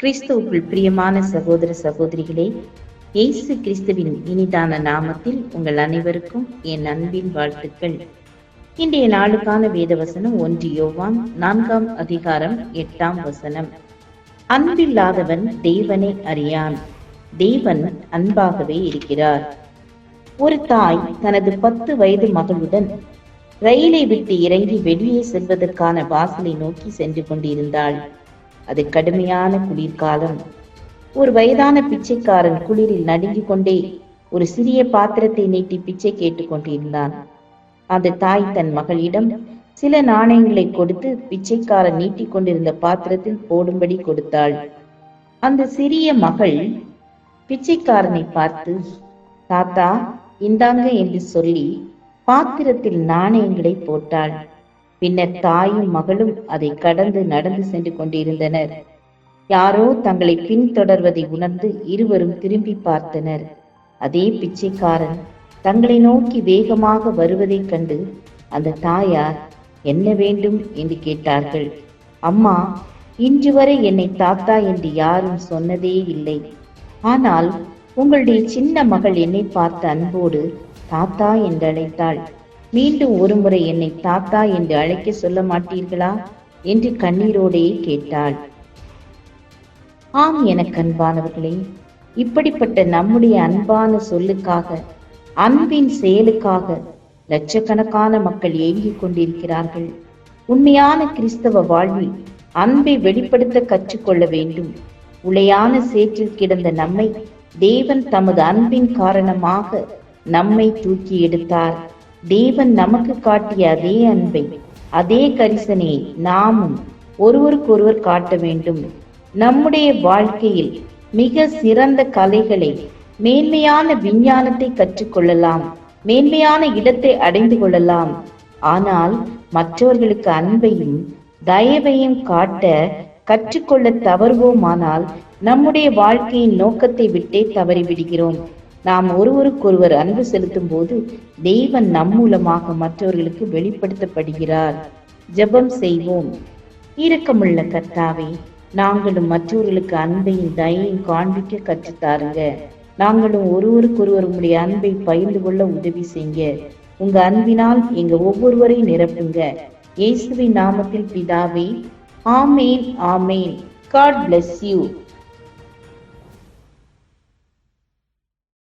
கிறிஸ்துவுக்குள் பிரியமான சகோதர சகோதரிகளே, இயேசு கிறிஸ்துவின் இனிதான நாமத்தில் உங்கள் அனைவருக்கும் என் அன்பின் வாழ்த்துக்கள். இன்றைய நாளுக்கான வேத வசனம் 1 யோவான் 4 அதிகாரம் 8 அன்பில்லாதவன் தேவனை அறியான், தேவன் அன்பாகவே இருக்கிறார். ஒரு தாய் தனது 10 வயது மகளுடன் ரயிலை விட்டு இறங்கி வெளியே செல்வதற்கான வாசலை நோக்கி சென்று கொண்டிருந்தாள். அது கடுமையான குளிர்காலம். ஒரு வயதான பிச்சைக்காரன் குளிரில் நடுங்கிக் கொண்டே ஒரு சிறிய பாத்திரத்தை நீட்டி பிச்சை கேட்டுக் கொண்டிருந்தான். அந்த தாய் தன் மகளிடம் சில நாணயங்களை கொடுத்து பிச்சைக்காரன் நீட்டிக் கொண்டிருந்த பாத்திரத்தில் போடும்படி கொடுத்தாள். அந்த சிறிய மகள் பிச்சைக்காரனை பார்த்து, தாத்தா இந்தாங்க என்று சொல்லி பாத்திரத்தில் நாணயங்களை போட்டாள். பின்னர் தாயும் மகளும் அதை கடந்து நடந்து சென்று கொண்டிருந்தனர். யாரோ தங்களை பின்தொடர்வதை உணர்ந்து இருவரும் திரும்பி பார்த்தனர். அதே பிச்சைக்காரன் தங்களை நோக்கி வேகமாக வருவதைக் கண்டு அந்த தாயார் என்ன வேண்டும் என்று கேட்டார்கள். அம்மா, இன்று வரை என்னை தாத்தா என்று யாரும் சொன்னதே இல்லை. ஆனால் உங்களுடைய சின்ன மகள் என்னை பார்த்த அன்போடு தாத்தா என்று அழைத்தாள். மீண்டும் ஒருமுறை என்னை தாத்தா என்று அழைக்க சொல்ல மாட்டீர்களா என்று கண்ணீரோடே கேட்டாள். ஆம், எனக்கு அன்பானவர்களே, இப்படிப்பட்ட நம்முடைய அன்பான சொல்லுக்காக, அன்பின் செயலுக்காக லட்சக்கணக்கான மக்கள் ஏங்கிக் கொண்டிருக்கிறார்கள். உண்மையான கிறிஸ்தவ வாழ்வில் அன்பை வெளிப்படுத்த கற்றுக்கொள்ள வேண்டும். உளையான சேற்றில் கிடந்த நம்மை தேவன் தமது அன்பின் காரணமாக நம்மை தூக்கி எடுத்தார். தேவன் நமக்கு காட்டிய அதே அன்பை, அதே கரிசனையை நாமும் ஒருவருக்கொருவர் காட்ட வேண்டும். நம்முடைய வாழ்க்கையில் மிக சிறந்த கலைகளை, மேன்மையான விஞ்ஞானத்தை கற்றுக்கொள்ளலாம், மேன்மையான இடத்தை அடைந்து கொள்ளலாம். ஆனால் மற்றவர்களுக்கு அன்பையும் தயவையும் காட்ட கற்றுக்கொள்ள தவறுவோமானால் நம்முடைய வாழ்க்கையின் நோக்கத்தை விட்டே தவறிவிடுகிறோம். நாம் ஒருவருக்கொருவர் அன்பு செலுத்தும் போது தேவன் நம் மூலமாக மற்றவர்களுக்கு வெளிப்படுத்தப்படுகிறார். ஜெபம் செய்வோம். இரக்கமுள்ள கர்த்தாவே, நாங்களும் மற்றவர்களுக்கு அன்பையும் தயையும் காண்பிக்க கற்றுத்தாருங்க. நாங்களும் ஒருவருக்கொருவர் உங்களுடைய அன்பை பகிர்ந்து கொள்ள உதவி செய்யுங்க. உங்க அன்பினால் எங்க ஒவ்வொருவரையும் நிரப்புங்க. இயேசுவின் நாமத்தில் பிதாவே, ஆமேன், ஆமேன். God bless you.